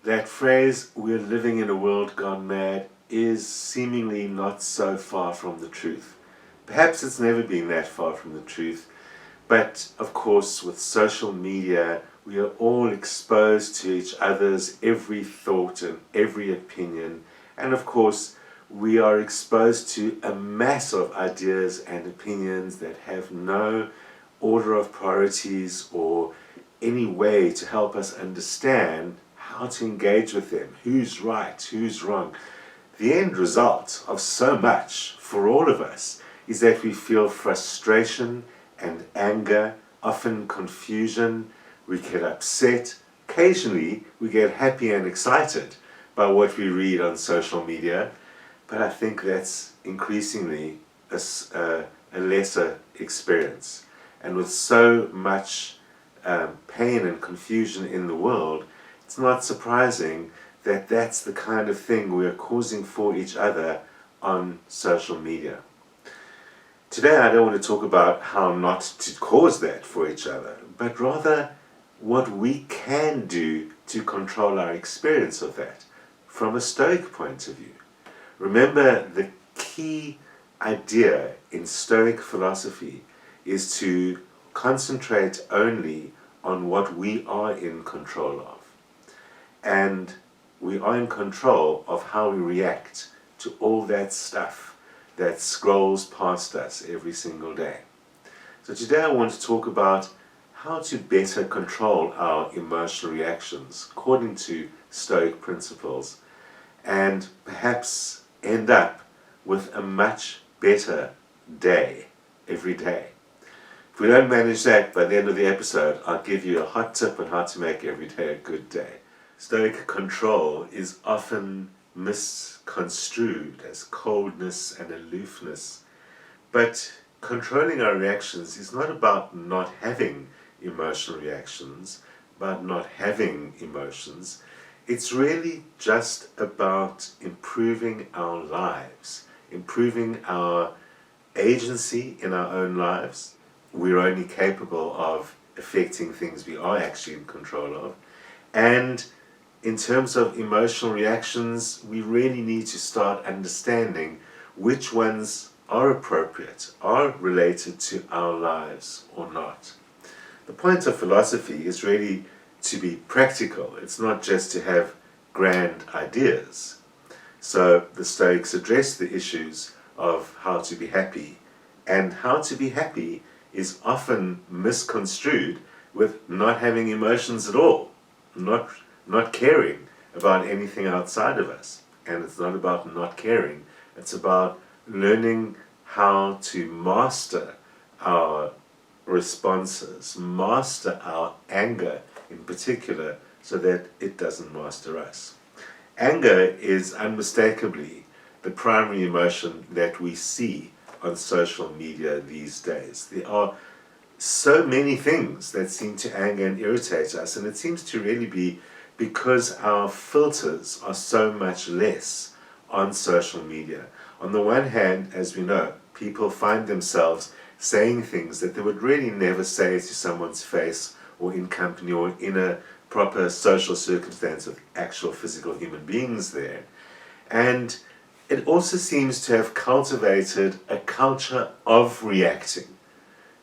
That phrase, "we're living in a world gone mad," is seemingly not so far from the truth. Perhaps it's never been that far from the truth, but of course with social media we are all exposed to each other's every thought and every opinion, and of course we are exposed to a mass of ideas and opinions that have no order of priorities or any way to help us understand how to engage with them, who's right, who's wrong. The end result of so much for all of us is that we feel frustration and anger, often confusion, we get upset, occasionally we get happy and excited by what we read on social media, but I think that's increasingly a lesser experience. And with so much pain and confusion in the world, it's not surprising that that's the kind of thing we are causing for each other on social media. Today I don't want to talk about how not to cause that for each other, but rather what we can do to control our experience of that from a Stoic point of view. Remember, the key idea in Stoic philosophy is to concentrate only on what we are in control of. And we are in control of how we react to all that stuff that scrolls past us every single day. So today I want to talk about how to better control our emotional reactions according to Stoic principles, and perhaps end up with a much better day every day. If we don't manage that by the end of the episode, I'll give you a hot tip on how to make every day a good day. Stoic control is often misconstrued as coldness and aloofness, but controlling our reactions is not about not having emotional reactions, about not having emotions. It's really just about improving our lives, improving our agency in our own lives. We're only capable of affecting things we are actually in control of. And in terms of emotional reactions, we really need to start understanding which ones are appropriate, are related to our lives or not. The point of philosophy is really to be practical. It's not just to have grand ideas. So the Stoics address the issues of how to be happy, and how to be happy is often misconstrued with not having emotions at all, not caring about anything outside of us. And it's not about not caring, it's about learning how to master our responses, master our anger in particular, so that it doesn't master us. Anger is unmistakably the primary emotion that we see on social media these days. There are so many things that seem to anger and irritate us, and it seems to really be because our filters are so much less on social media. On the one hand, as we know, people find themselves saying things that they would really never say to someone's face or in company or in a proper social circumstance with actual physical human beings there. And it also seems to have cultivated a culture of reacting.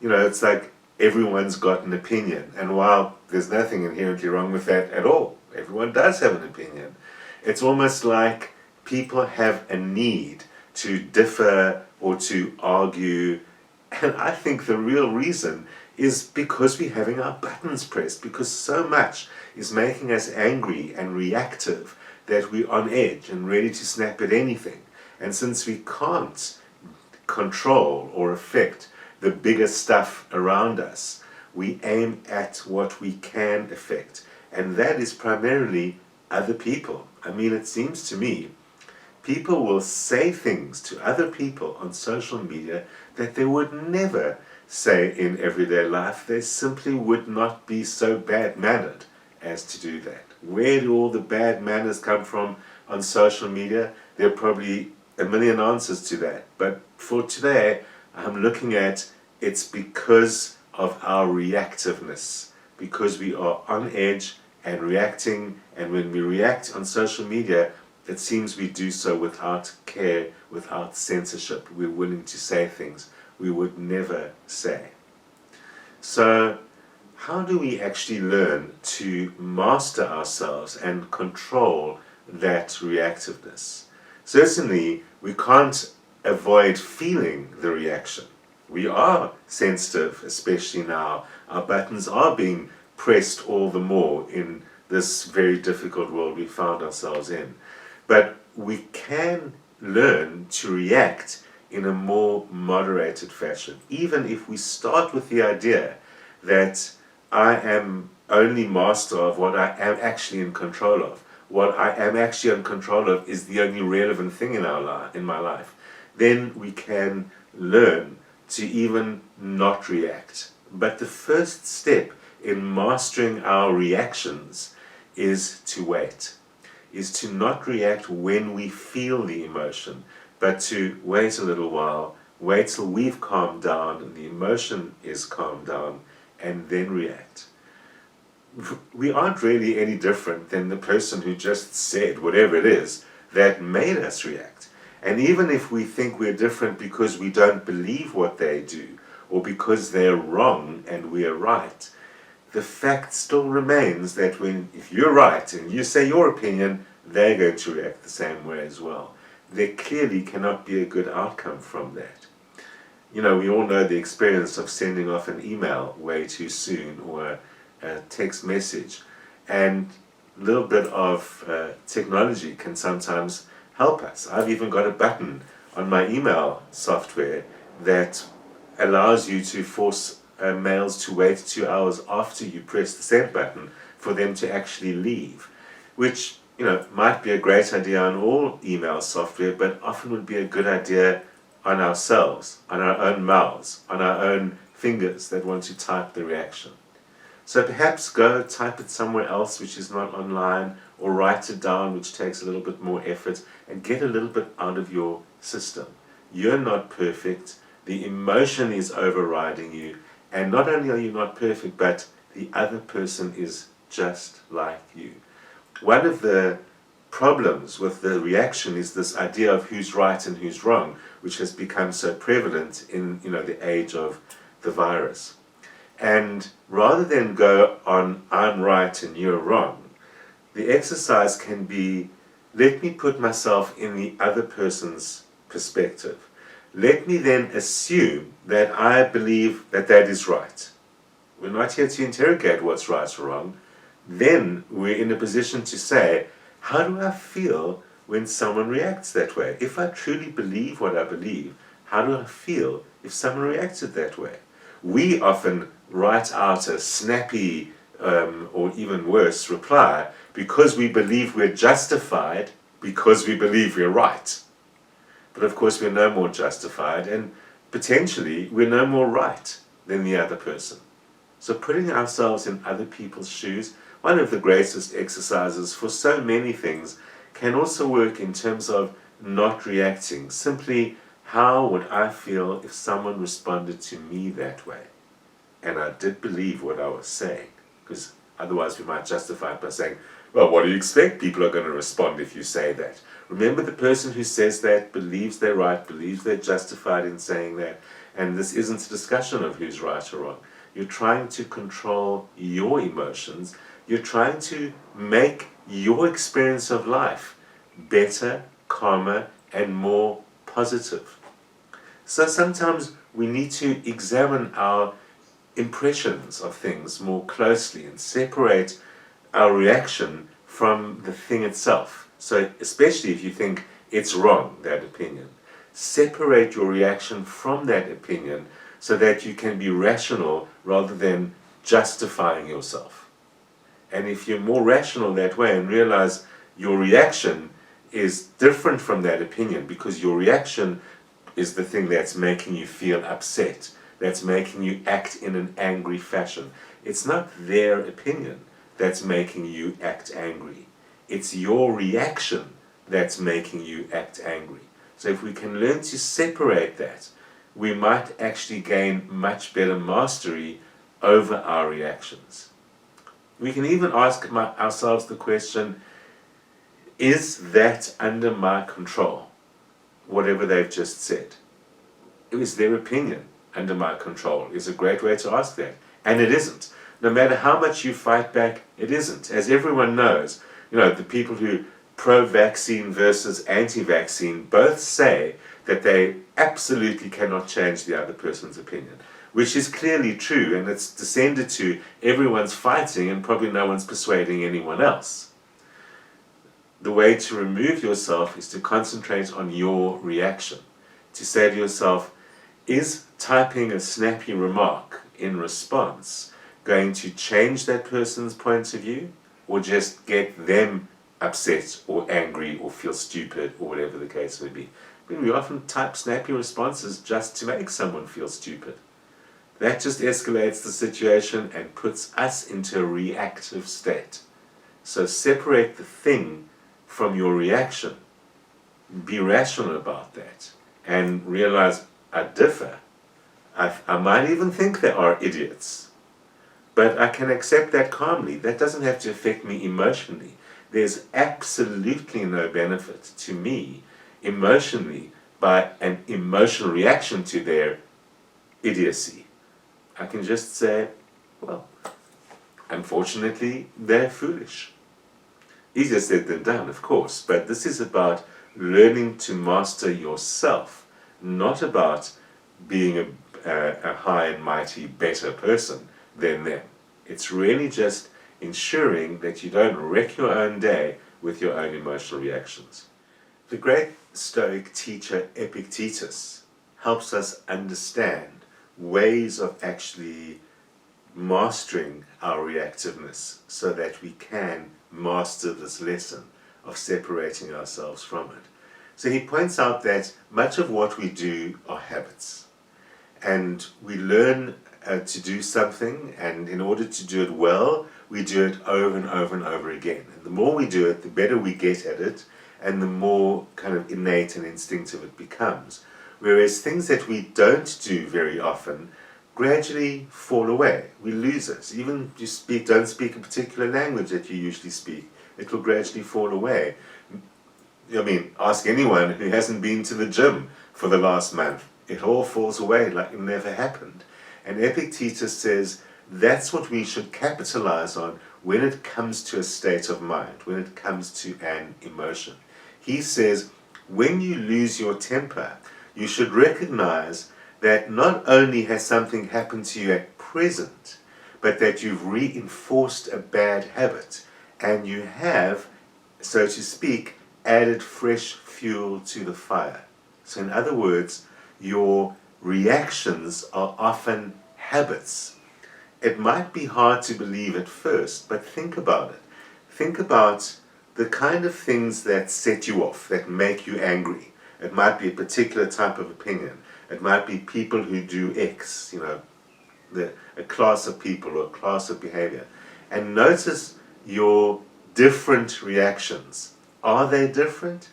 You know, it's like everyone's got an opinion, and while there's nothing inherently wrong with that at all, everyone does have an opinion. It's almost like people have a need to differ or to argue, and I think the real reason is because we're having our buttons pressed, because so much is making us angry and reactive that we're on edge and ready to snap at anything. And since we can't control or affect the bigger stuff around us, we aim at what we can affect, and that is primarily other people. I mean, it seems to me people will say things to other people on social media that they would never say in everyday life. They simply would not be so bad-mannered as to do that. Where do all the bad manners come from on social media? There are probably a million answers to that. But for today, I'm looking at it's because of our reactiveness, because we are on edge and reacting, and when we react on social media, it seems we do so without care, without censorship. We're willing to say things we would never say. So, how do we actually learn to master ourselves and control that reactiveness? Certainly, we can't avoid feeling the reaction. We are sensitive, especially now. Our buttons are being pressed all the more in this very difficult world we found ourselves in. But we can learn to react in a more moderated fashion, even if we start with the idea that I am only master of what I am actually in control of. What I am actually in control of is the only relevant thing in my life. Then we can learn to even not react. But the first step in mastering our reactions is to wait, is to not react when we feel the emotion, but to wait a little while, wait till we've calmed down and the emotion is calmed down, and then react. We aren't really any different than the person who just said whatever it is that made us react. And even if we think we're different because we don't believe what they do, or because they're wrong and we're right, the fact still remains that if you're right and you say your opinion, they're going to react the same way as well. There clearly cannot be a good outcome from that. We all know the experience of sending off an email way too soon, or a text message, and a little bit of technology can sometimes help us. I've even got a button on my email software that allows you to force mails to wait 2 hours after you press the send button for them to actually leave, which might be a great idea on all email software, but often would be a good idea on ourselves, on our own mouths, on our own fingers that want to type the reaction. So perhaps go type it somewhere else which is not online, or write it down, which takes a little bit more effort, and get a little bit out of your system. You're not perfect. The emotion is overriding you, and not only are you not perfect, but the other person is just like you. One of the problems with the reaction is this idea of who's right and who's wrong, which has become so prevalent in the age of the virus. And rather than go on I'm right and you're wrong, the exercise can be, let me put myself in the other person's perspective. Let me then assume that I believe that that is right. We're not here to interrogate what's right or wrong. Then we're in a position to say, how do I feel when someone reacts that way? If I truly believe what I believe, how do I feel if someone reacted that way? We often write out a snappy or even worse reply because we believe we're justified, because we believe we're right. But of course we're no more justified, and potentially we're no more right than the other person. So putting ourselves in other people's shoes, one of the greatest exercises for so many things, can also work in terms of not reacting. Simply, how would I feel if someone responded to me that way? And I did believe what I was saying, because otherwise we might justify it by saying, well, what do you expect? People are going to respond if you say that. Remember, the person who says that believes they're right, believes they're justified in saying that, and this isn't a discussion of who's right or wrong. You're trying to control your emotions. You're trying to make your experience of life better, calmer, and more positive. So sometimes we need to examine our impressions of things more closely and separate our reaction from the thing itself. So especially if you think it's wrong, that opinion, separate your reaction from that opinion so that you can be rational rather than justifying yourself. And if you're more rational that way and realize your reaction is different from that opinion, because your reaction is the thing that's making you feel upset, that's making you act in an angry fashion. It's not their opinion that's making you act angry. It's your reaction that's making you act angry. So if we can learn to separate that, we might actually gain much better mastery over our reactions. We can even ask ourselves the question, is that under my control? Whatever they've just said. Is their opinion under my control? Is a great way to ask that. And it isn't. No matter how much you fight back, it isn't. As everyone knows, the people who pro-vaccine versus anti-vaccine both say that they absolutely cannot change the other person's opinion, which is clearly true, and it's descended to everyone's fighting and probably no one's persuading anyone else. The way to remove yourself is to concentrate on your reaction. To say to yourself, is typing a snappy remark in response going to change that person's point of view, or just get them upset or angry or feel stupid or whatever the case may be? I mean, we often type snappy responses just to make someone feel stupid. That just escalates the situation and puts us into a reactive state. So separate the thing from your reaction. Be rational about that and realize I differ. I might even think they are idiots, but I can accept that calmly. That doesn't have to affect me emotionally. There's absolutely no benefit to me emotionally by an emotional reaction to their idiocy. I can just say, well, unfortunately, they're foolish. Easier said than done, of course, but this is about learning to master yourself, not about being a high and mighty better person than them. It's really just ensuring that you don't wreck your own day with your own emotional reactions. The great Stoic teacher Epictetus helps us understand ways of actually mastering our reactiveness so that we can master this lesson of separating ourselves from it. So he points out that much of what we do are habits, and we learn to do something, and in order to do it well, we do it over and over and over again. And the more we do it, the better we get at it, and the more kind of innate and instinctive it becomes. Whereas things that we don't do very often gradually fall away. We lose it. Even if you don't speak a particular language that you usually speak, it will gradually fall away. I mean, ask anyone who hasn't been to the gym for the last month. It all falls away like it never happened. And Epictetus says that's what we should capitalize on when it comes to a state of mind, when it comes to an emotion. He says, when you lose your temper, you should recognize that not only has something happened to you at present, but that you've reinforced a bad habit, and you have, so to speak, added fresh fuel to the fire. So in other words, your reactions are often habits. It might be hard to believe at first, but think about it. Think about the kind of things that set you off, that make you angry. It might be a particular type of opinion. It might be people who do X, a class of people or a class of behavior. And notice your different reactions. Are they different?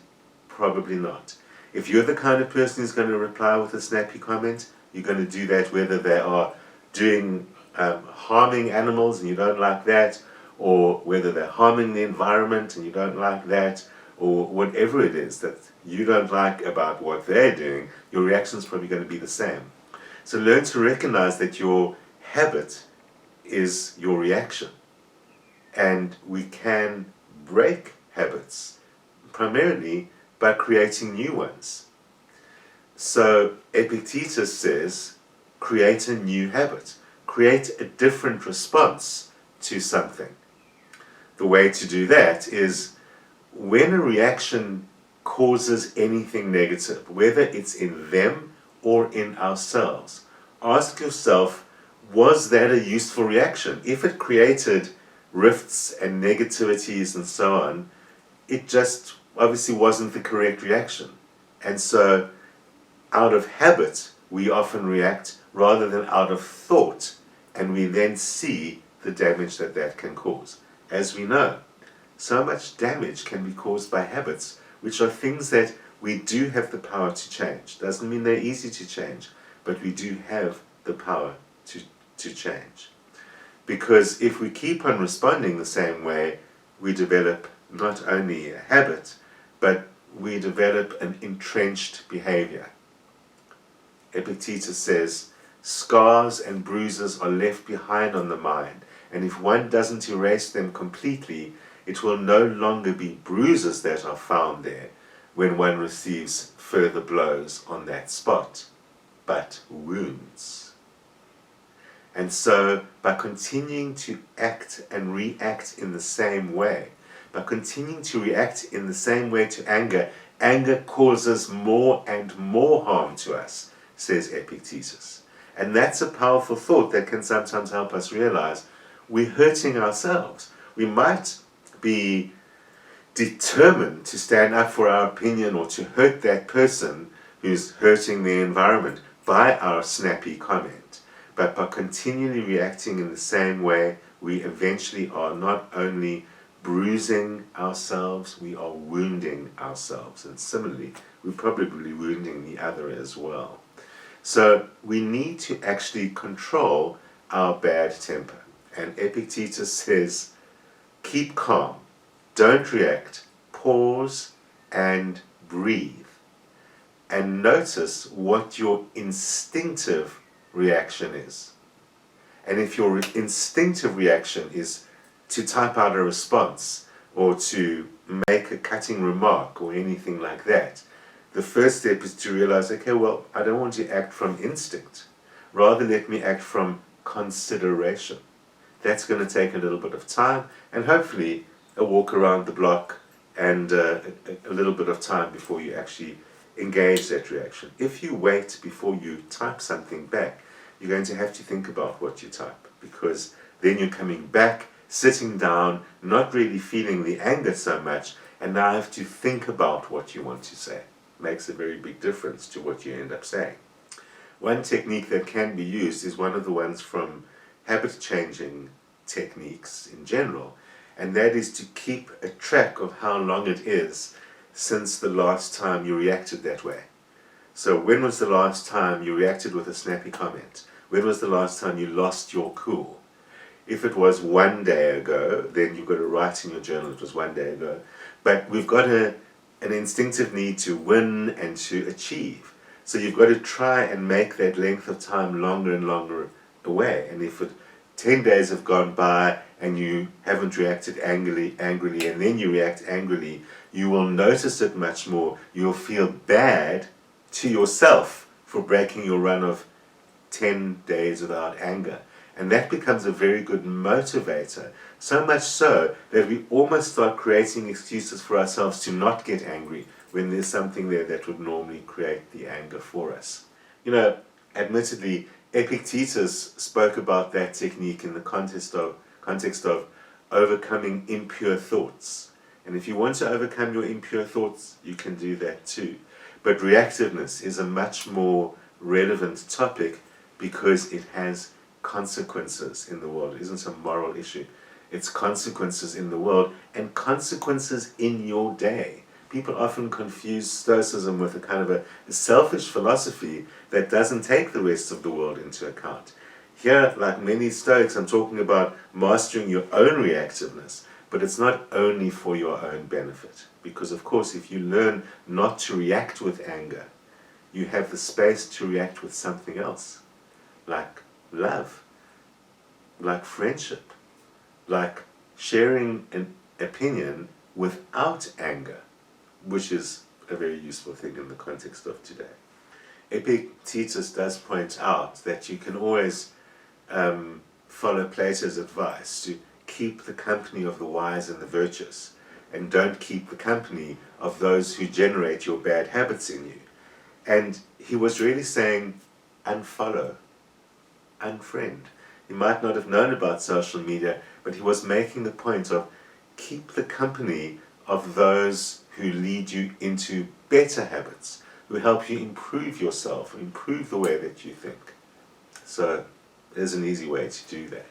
Probably not. If you're the kind of person who's going to reply with a snappy comment, you're going to do that whether they are doing harming animals and you don't like that, or whether they're harming the environment and you don't like that, or whatever it is that you don't like about what they're doing, your reaction is probably going to be the same. So learn to recognize that your habit is your reaction. And we can break habits primarily by creating new ones. So Epictetus says, create a new habit. Create a different response to something. The way to do that is when a reaction causes anything negative, whether it's in them or in ourselves, ask yourself, was that a useful reaction? If it created rifts and negativities and so on, it just obviously wasn't the correct reaction. And so out of habit, we often react rather than out of thought, and we then see the damage that that can cause. As we know, so much damage can be caused by habits, which are things that we do have the power to change. Doesn't mean they're easy to change, but we do have the power to change. Because if we keep on responding the same way, we develop not only a habit, but we develop an entrenched behavior. Epictetus says, scars and bruises are left behind on the mind, and if one doesn't erase them completely, it will no longer be bruises that are found there when one receives further blows on that spot, but wounds. And so, by continuing to act and react in the same way, by continuing to react in the same way to anger, anger causes more and more harm to us, says Epictetus. And that's a powerful thought that can sometimes help us realize we're hurting ourselves. We might be determined to stand up for our opinion or to hurt that person who's hurting the environment by our snappy comment. But by continually reacting in the same way, we eventually are not only bruising ourselves, we are wounding ourselves. And similarly, we're probably wounding the other as well. So we need to actually control our bad temper. And Epictetus says, keep calm, don't react, pause and breathe. And notice what your instinctive reaction is. And if your instinctive reaction is to type out a response or to make a cutting remark or anything like that, the first step is to realize, okay, well, I don't want to act from instinct. Rather, let me act from consideration. That's going to take a little bit of time and hopefully a walk around the block and a little bit of time before you actually engage that reaction. If you wait before you type something back, you're going to have to think about what you type, because then you're coming back, sitting down, not really feeling the anger so much, and now have to think about what you want to say. Makes a very big difference to what you end up saying. One technique that can be used is one of the ones from habit changing techniques in general, and that is to keep a track of how long it is since the last time you reacted that way. So when was the last time you reacted with a snappy comment? When was the last time you lost your cool? If it was 1 day ago, then you've got to write in your journal it was 1 day ago. But we've got an instinctive need to win and to achieve. So you've got to try and make that length of time longer and longer away. And if 10 days have gone by and you haven't reacted angrily, and then you react angrily, you will notice it much more. You'll feel bad to yourself for breaking your run of 10 days without anger. And that becomes a very good motivator, so much so that we almost start creating excuses for ourselves to not get angry when there's something there that would normally create the anger for us. You know, admittedly, Epictetus spoke about that technique in the context of overcoming impure thoughts. And if you want to overcome your impure thoughts, you can do that too. But reactiveness is a much more relevant topic because it has consequences in the world. It isn't a moral issue. It's consequences in the world and consequences in your day. People often confuse Stoicism with a kind of a selfish philosophy that doesn't take the rest of the world into account. Here, like many Stoics, I'm talking about mastering your own reactiveness, but it's not only for your own benefit. Because, of course, if you learn not to react with anger, you have the space to react with something else, like love, like friendship, like sharing an opinion without anger, which is a very useful thing in the context of today. Epictetus does point out that you can always follow Plato's advice to keep the company of the wise and the virtuous, and don't keep the company of those who generate your bad habits in you. And he was really saying, unfollow, unfriend. He might not have known about social media, but he was making the point of keep the company of those who lead you into better habits, who help you improve yourself, improve the way that you think. So there's an easy way to do that.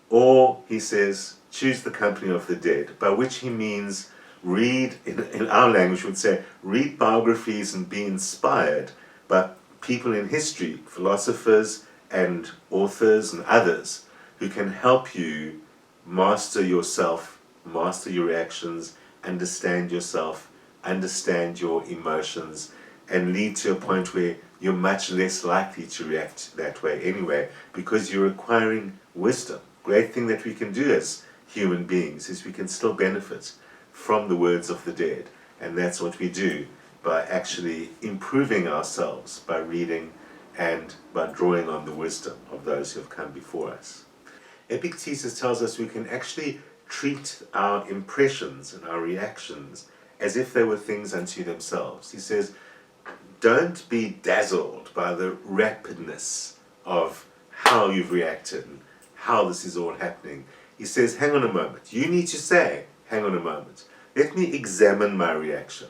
Or, he says, choose the company of the dead, by which he means read, in our language would say, read biographies and be inspired by people in history, philosophers and authors and others, who can help you master yourself, master your reactions, understand yourself, understand your emotions, and lead to a point where you're much less likely to react that way anyway, because you're acquiring wisdom. Great thing that we can do as human beings is we can still benefit from the words of the dead, and that's what we do by actually improving ourselves by reading and by drawing on the wisdom of those who have come before us. Epictetus tells us we can actually treat our impressions and our reactions as if they were things unto themselves. He says, don't be dazzled by the rapidness of how you've reacted and how this is all happening. He says, hang on a moment. You need to say, hang on a moment. Let me examine my reaction.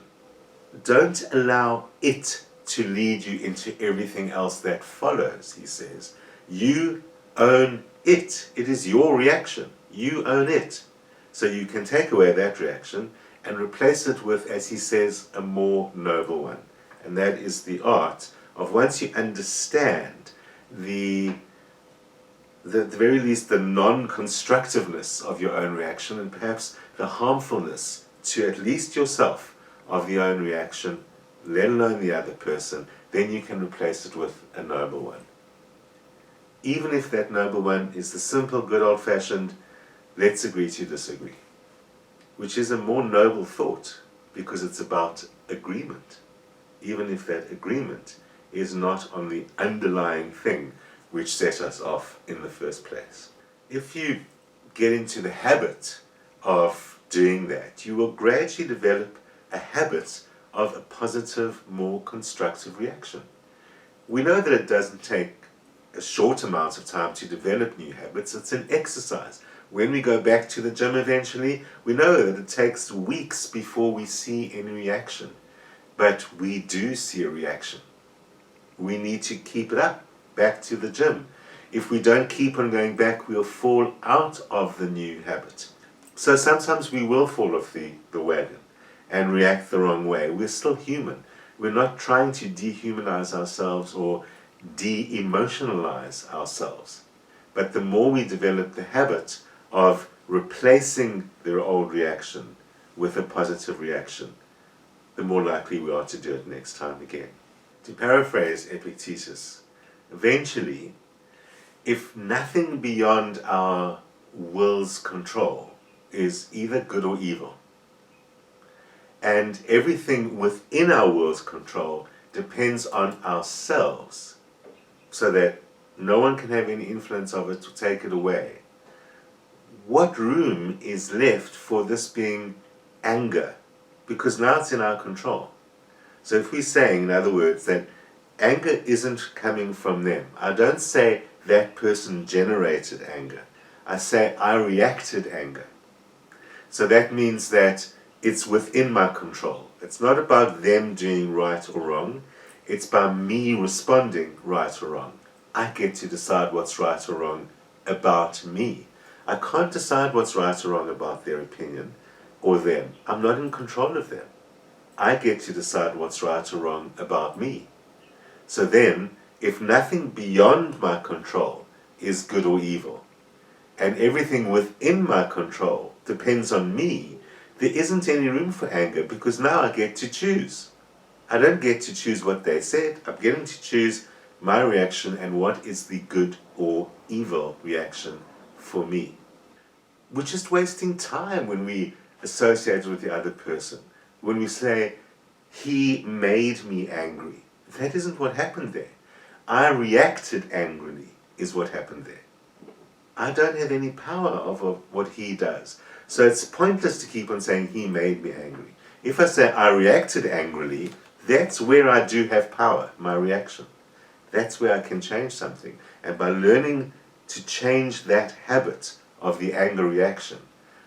Don't allow it to lead you into everything else that follows, he says. You own it. It is your reaction. You own it. So you can take away that reaction and replace it with, as he says, a more noble one. And that is the art of, once you understand the very least the non-constructiveness of your own reaction, and perhaps the harmfulness to at least yourself of the own reaction, let alone the other person, then you can replace it with a noble one. Even if that noble one is the simple, good old-fashioned, let's agree to disagree, which is a more noble thought because it's about agreement, even if that agreement is not on the underlying thing which set us off in the first place. If you get into the habit of doing that, you will gradually develop a habit of a positive, more constructive reaction. We know that it doesn't take a short amount of time to develop new habits. It's an exercise. When we go back to the gym eventually, we know that it takes weeks before we see any reaction. But we do see a reaction. We need to keep it up, back to the gym. If we don't keep on going back, we'll fall out of the new habit. So sometimes we will fall off the wagon and react the wrong way. We're still human. We're not trying to dehumanize ourselves or de-emotionalize ourselves. But the more we develop the habit of replacing the old reaction with a positive reaction, the more likely we are to do it next time again. To paraphrase Epictetus, eventually, if nothing beyond our will's control is either good or evil, and everything within our will's control depends on ourselves, so that no one can have any influence of it to take it away, what room is left for this being anger? Because now it's in our control. So if we're saying, in other words, that anger isn't coming from them, I don't say that person generated anger. I say I reacted anger. So that means that it's within my control. It's not about them doing right or wrong. It's by me responding right or wrong. I get to decide what's right or wrong about me. I can't decide what's right or wrong about their opinion or them. I'm not in control of them. I get to decide what's right or wrong about me. So then, if nothing beyond my control is good or evil, and everything within my control depends on me, there isn't any room for anger, because now I get to choose. I don't get to choose what they said. I'm getting to choose my reaction and what is the good or evil reaction for me. We're just wasting time when we associate with the other person. When we say, he made me angry. That isn't what happened there. I reacted angrily is what happened there. I don't have any power over what he does. So it's pointless to keep on saying he made me angry. If I say I reacted angrily, that's where I do have power, my reaction. That's where I can change something. And by learning to change that habit of the anger reaction,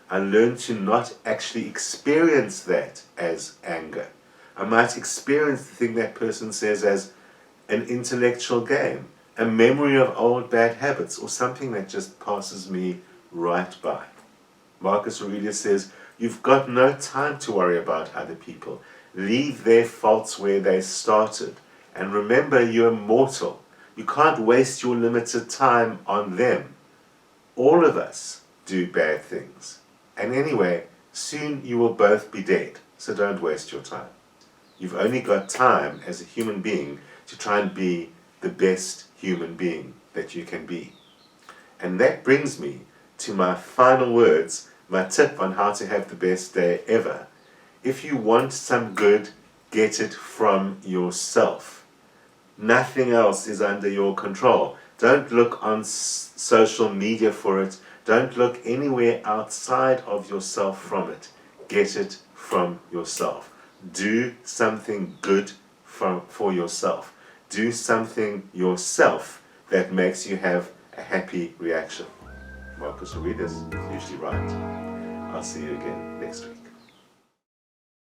I learn to not actually experience that as anger. I might experience the thing that person says as an intellectual game, a memory of old bad habits, or something that just passes me right by. Marcus Aurelius says, you've got no time to worry about other people. Leave their faults where they started. And remember, you're mortal. You can't waste your limited time on them. All of us do bad things. And anyway, soon you will both be dead, so don't waste your time. You've only got time as a human being to try and be the best human being that you can be. And that brings me to my final words, my tip on how to have the best day ever. If you want some good, get it from yourself. Nothing else is under your control. Don't look on social media for it. Don't look anywhere outside of yourself from it. Get it from yourself. Do something good for yourself. Do something yourself that makes you have a happy reaction. Marcus Aurelius is usually right. I'll see you again next week.